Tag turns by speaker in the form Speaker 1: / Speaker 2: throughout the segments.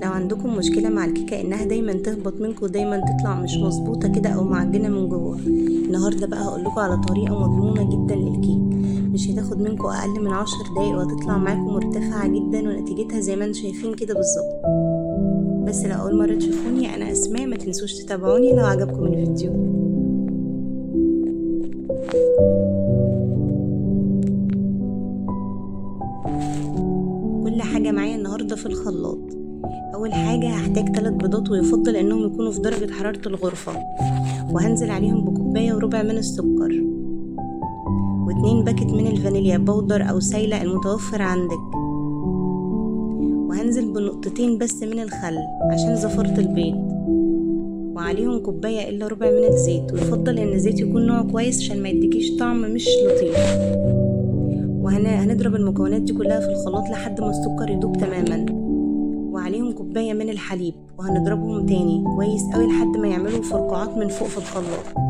Speaker 1: لو عندكم مشكلة مع الكيكة انها دايما تهبط منكم ودايما تطلع مش مظبوطة كده او معجنة من جوه، النهاردة بقى هقولكوا على طريقة مضمونة جدا للكيك. مش هتاخد منكم اقل من 10 دقايق وهتطلع معاكم مرتفعة جدا ونتيجتها زي ما انتم شايفين كده بالظبط. بس لو اول مرة تشوفوني انا اسماء، ما تنسوش تتابعوني لو عجبكم الفيديو. كل حاجة معايا النهاردة في الخلاط. اول حاجة هحتاج 3 بيضات، ويفضل انهم يكونوا في درجة حرارة الغرفة، وهنزل عليهم بكوباية وربع من السكر، و2 باكت من الفانيليا بودر او سايلة المتوفر عندك، وهنزل بنقطتين بس من الخل عشان زفرة البيض، وعليهم كوباية الا ربع من الزيت، ويفضل ان الزيت يكون نوع كويس عشان ما يديكيش طعم مش لطيف. وهنضرب المكونات دي كلها في الخلاط لحد ما السكر يدوب تماما، وعليهم كوباية من الحليب، وهنضربهم تاني كويس قوي لحد ما يعملوا فرقعات من فوق في الخلاط.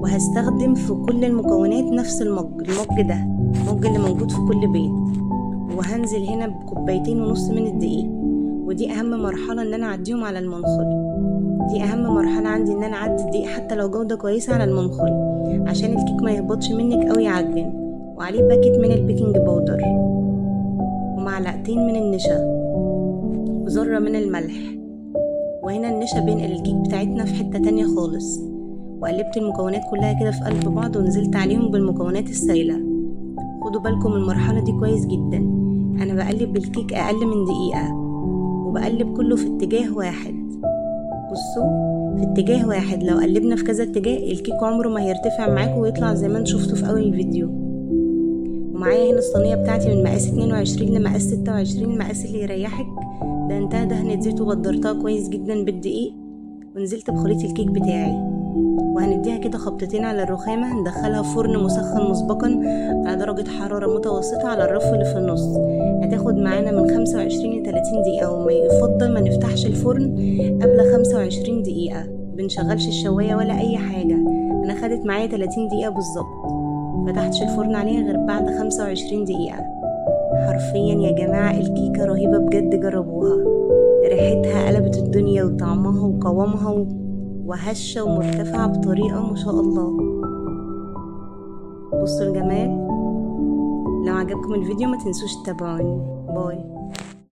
Speaker 1: وهستخدم في كل المكونات نفس المج ده، المج اللي موجود في كل بيت. وهنزل هنا بكوبايتين ونص من الدقيق، ودي اهم مرحلة ان انا اعديهم على المنخل. دي اهم مرحلة عندي، ان انا اعدي الدقيق حتى لو جودة كويسة على المنخل عشان الكيك ما يهبطش منك او يعجن. وعليه باكت من البيكنج باودر، ومعلقتين من النشا، وذرة من الملح. وهنا النشا بينقل الكيك بتاعتنا في حتة تانية خالص. وقلبت المكونات كلها كده في قلب بعض، ونزلت عليهم بالمكونات السايلة. خدوا بالكم المرحلة دي كويس جدا. انا بقلب الكيك اقل من دقيقة، وبقلب كله في اتجاه واحد. بصوا، في اتجاه واحد. لو قلبنا في كذا اتجاه الكيك عمره ما هيرتفع معاكم ويطلع زي ما انتوا شفتوا في اول الفيديو. ومعايا هنا الصينية بتاعتي من مقاس 22 لمقاس 26، المقاس اللي يريحك. دهنتها دهنة زيت وبدرتها كويس جدا بالدقيق، ونزلت بخليط الكيك بتاعي. وهنديها كده خبطتين على الرخامة. هندخلها فرن مسخن مسبقا على درجة حرارة متوسطة على الرف اللي في النص. هتاخد معانا من 25 ل 30 دقيقة، وما يفضل ما نفتحش الفرن قبل 25 دقيقة. بنشغلش الشواية ولا اي حاجة. انا خدت معايا 30 دقيقة بالظبط. فتحتش الفرن عليها غير بعد 25 دقيقة. حرفيا يا جماعة الكيكة رهيبة بجد، جربوها. ريحتها قلبت الدنيا، وطعمها وقوامها وهشة ومرتفعة بطريقة ما شاء الله. بصوا الجمال. لو عجبكم الفيديو ما تنسوش تتابعوني. باي.